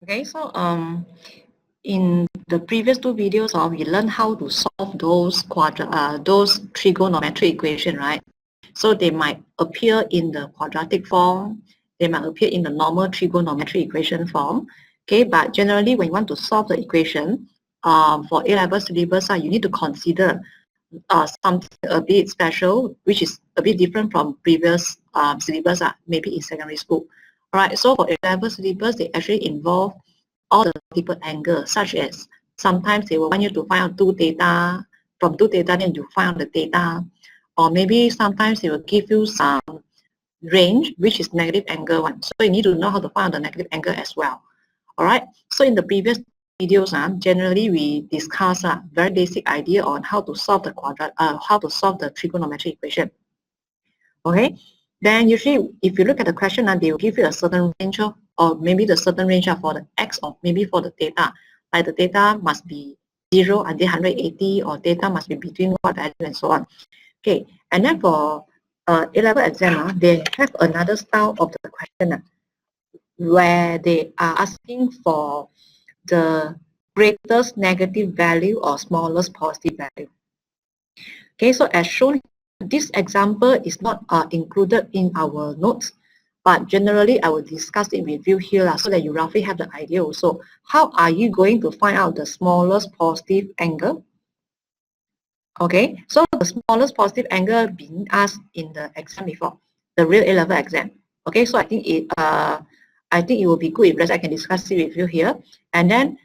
Okay, so in the previous two videos, we learned how to solve those trigonometry equation, right? So they might appear in the quadratic form, they might appear in the normal trigonometry equation form. Okay, but generally when you want to solve the equation for A-level syllabus, you need to consider something a bit special, which is a bit different from previous syllabus, maybe in secondary school. All right, so for A-level syllabus, they actually involve all the multiple angles, such as sometimes they will want you to find out two data, from two data then you find out the data, or maybe sometimes they will give you some range, which is negative angle one. So you need to know how to find out the negative angle as well. All right, so in the previous videos, generally we discuss a very basic idea on how to solve the trigonometry equation. Okay, then usually if you look at the question, they will give you a certain range or maybe the certain range for the x or maybe for the data. Like the data must be 0 until 180 or data must be between what value and so on. Okay, and then for A-level exam, they have another style of the question where they are asking for the greatest negative value or smallest positive value. Okay, so as shown, this example is not included in our notes, but generally I will discuss it with you here so that you roughly have the idea also. How are you going to find out the smallest positive angle? Okay, so the smallest positive angle being asked in the exam before, the real A-level exam. Okay, so I think it will be good if I can discuss it with you here. And then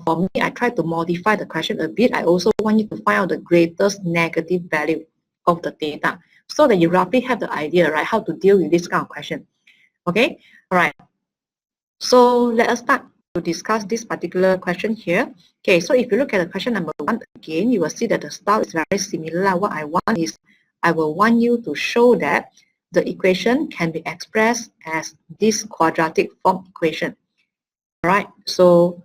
for me, I try to modify the question a bit. I also want you to find out the greatest negative value of the data so that you roughly have the idea, right, how to deal with this kind of question. Okay, all right. So let us start to discuss this particular question here. Okay, so if you look at the question number 1 again, you will see that the style is very similar. What I want is, I will want you to show that the equation can be expressed as this quadratic form equation. All right, so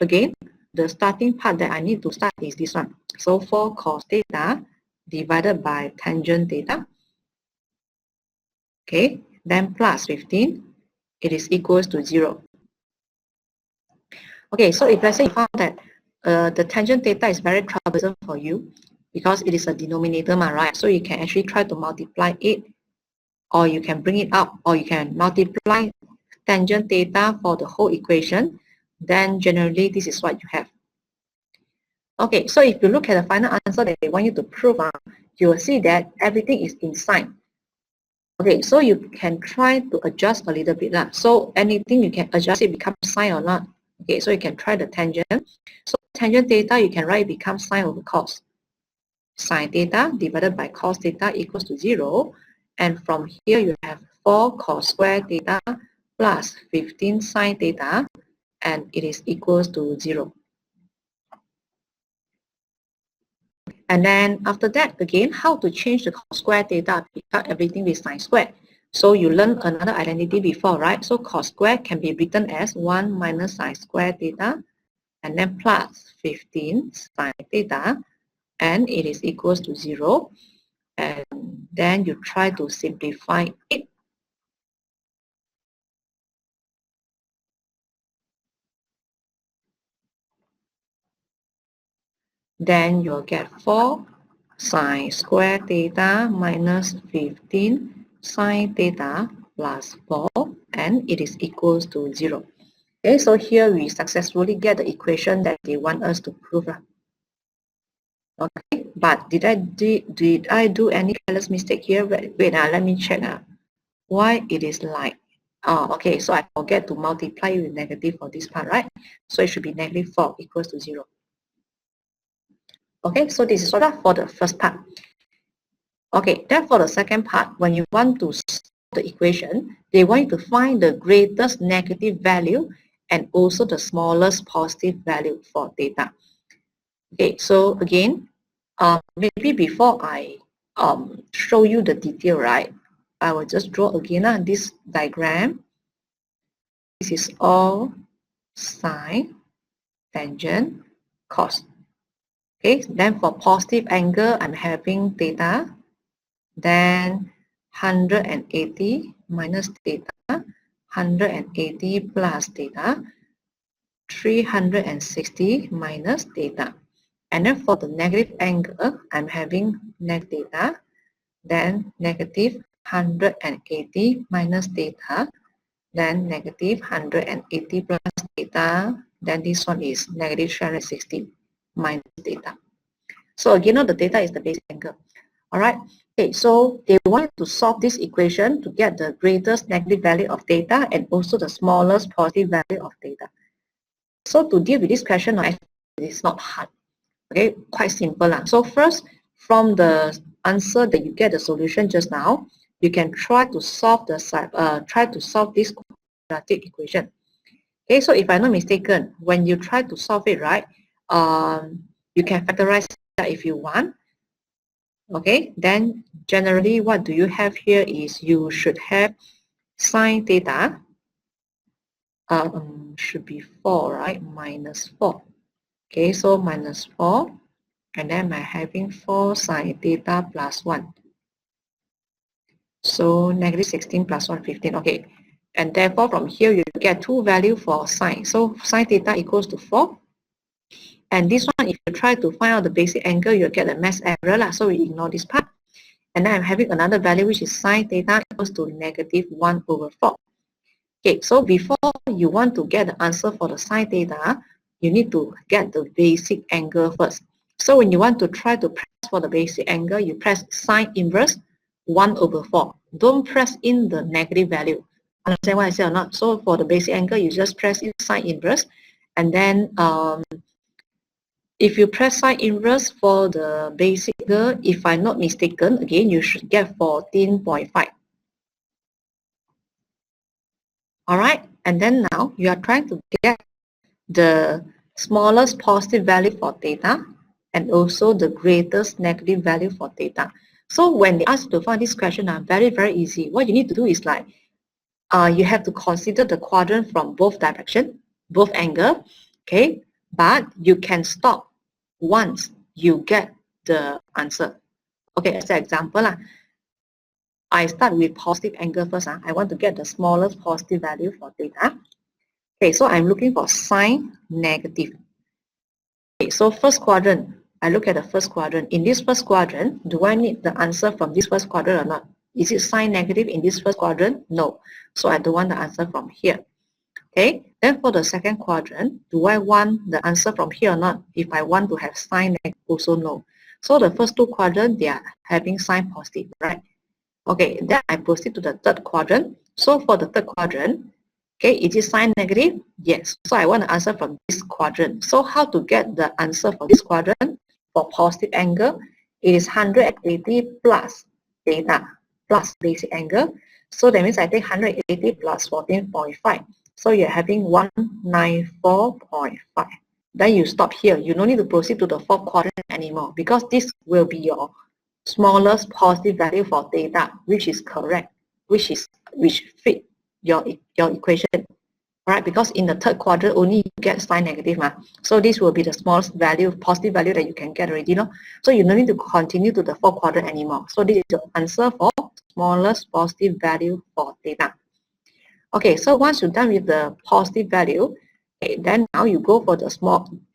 again, the starting part that I need to start is this one. So 4 cos theta divided by tangent theta. Okay, then plus 15, it is equals to 0. Okay, so if let's say you found that the tangent theta is very troublesome for you because it is a denominator, right? So you can actually try to multiply it, or you can bring it up, or you can multiply tangent theta for the whole equation. Then generally this is what you have. Okay, so if you look at the final answer that they want you to prove, you will see that everything is in sine. Okay, so you can try to adjust a little bit. So anything you can adjust it become sine or not. Okay, so you can try the tangent. So tangent theta, you can write it become sine over cos. Sine theta divided by cos theta equals to 0. And from here you have 4 cos square theta plus 15 sine theta, and it is equals to 0. And then after that, again, how to change the cos square theta, because everything with sine square. So you learned another identity before, right? So cos square can be written as 1 minus sine square theta, and then plus 15 sine theta, and it is equals to 0. And then you try to simplify it. Then you'll get 4 sine square theta minus 15 sine theta plus 4, and it is equals to 0. Okay, so here we successfully get the equation that they want us to prove. Okay, but did I do any careless mistake here? Wait, let me check why it is like. Okay, so I forget to multiply with negative for this part, right? So it should be negative 4 equals to 0. Okay, so this is for the first part. Okay, then for the second part, when you want to solve the equation, they want you to find the greatest negative value and also the smallest positive value for theta. Okay, so again, maybe before I show you the detail, right, I will just draw again this diagram. This is all sine, tangent, cos. Okay, then for positive angle, I'm having theta, then 180 minus theta, 180 plus theta. 360 minus theta. And then for the negative angle, I'm having negative theta, then negative 180 minus theta, then negative 180 plus theta, then this one is negative 360 minus theta. So again, the theta is the basic angle. All right. Okay, so they want to solve this equation to get the greatest negative value of theta and also the smallest positive value of theta. So to deal with this question, it's not hard. Okay, quite simple. So first, from the answer that you get the solution just now, you can try to solve this quadratic equation. Okay, so if I'm not mistaken, when you try to solve it, right, you can factorize that if you want. Okay, then generally what do you have here is you should have sine theta, should be 4, right, minus 4. Okay, so minus 4, and then I'm having 4 sine theta plus 1. So negative 16 plus 1, 15. Okay, and therefore from here you get two values for sine. So sine theta equals to 4. And this one, if you try to find out the basic angle, you'll get a mass error. So we ignore this part. And then I'm having another value which is sine theta equals to negative 1 over 4. Okay, so before you want to get the answer for the sine theta, you need to get the basic angle first. So when you want to try to press for the basic angle, you press sine inverse 1 over 4. Don't press in the negative value. Understand what I said or not? So for the basic angle, you just press in sine inverse. And then if you press sine inverse for the basic angle, if I'm not mistaken, again, you should get 14.5. All right, and then now you are trying to get the smallest positive value for theta and also the greatest negative value for theta. So when they ask you to find this question, very, very easy. What you need to do is like, you have to consider the quadrant from both direction, both angle, okay? But you can stop once you get the answer. Okay, as an example, I start with positive angle first. I want to get the smallest positive value for theta. Okay, so I'm looking for sine negative. Okay, so first quadrant, I look at the first quadrant. In this first quadrant, do I need the answer from this first quadrant or not? Is it sine negative in this first quadrant? No. So I don't want the answer from here. Okay, then for the second quadrant, do I want the answer from here or not? If I want to have sine negative, also no. So the first two quadrants, they are having sine positive, right? Okay, then I proceed to the third quadrant. So for the third quadrant, okay, is it sine negative? Yes. So I want the answer from this quadrant. So how to get the answer for this quadrant for positive angle? It is 180 plus theta plus basic angle. So that means I take 180 plus 14.5. So you're having 194.5. Then you stop here. You don't need to proceed to the fourth quadrant anymore because this will be your smallest positive value for theta, which is correct, which fit your equation. All right, because in the third quadrant only you get sine negative, so this will be the smallest value, positive value that you can get already, So you don't need to continue to the fourth quadrant anymore. So this is your answer for smallest positive value for theta. Okay, so once you're done with the positive value, okay, then now you go for the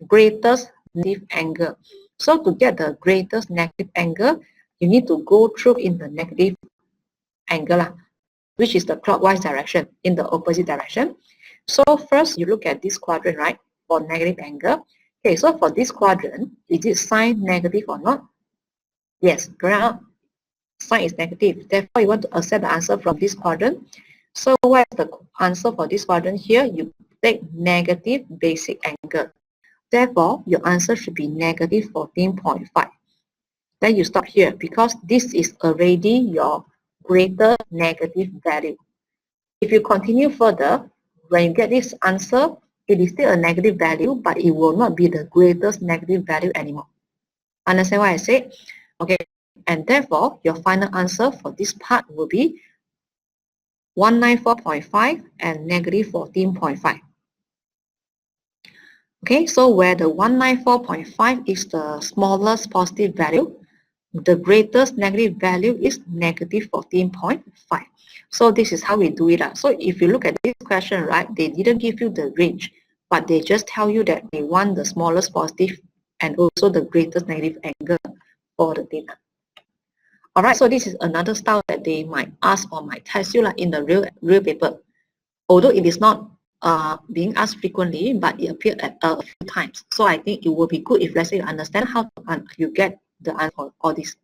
greatest negative angle. So to get the greatest negative angle, you need to go through in the negative angle, which is the clockwise direction, in the opposite direction. So first you look at this quadrant, right, for negative angle. Okay, so for this quadrant, is it sine negative or not? Yes, correct. Sine is negative. Therefore, you want to accept the answer from this quadrant. So what is the answer for this quadrant here? You take negative basic angle. Therefore, your answer should be negative 14.5. Then you stop here because this is already your greater negative value. If you continue further, when you get this answer, it is still a negative value, but it will not be the greatest negative value anymore. Understand what I said? Okay, and therefore, your final answer for this part will be 194.5 and negative 14.5. Okay, so where the 194.5 is the smallest positive value, the greatest negative value is negative 14.5. So this is how we do it. So if you look at this question, right, they didn't give you the range, but they just tell you that they want the smallest positive and also the greatest negative angle for the data. All right, so this is another style that they might ask or might test you like in the real paper. Although it is not being asked frequently, but it appeared at, a few times. So I think it will be good if let's say you understand how you get the answer for all this.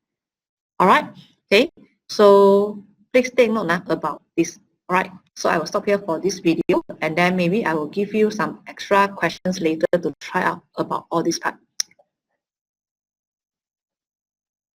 All right, okay, so please take note about this. All right, so I will stop here for this video, and then maybe I will give you some extra questions later to try out about all this part.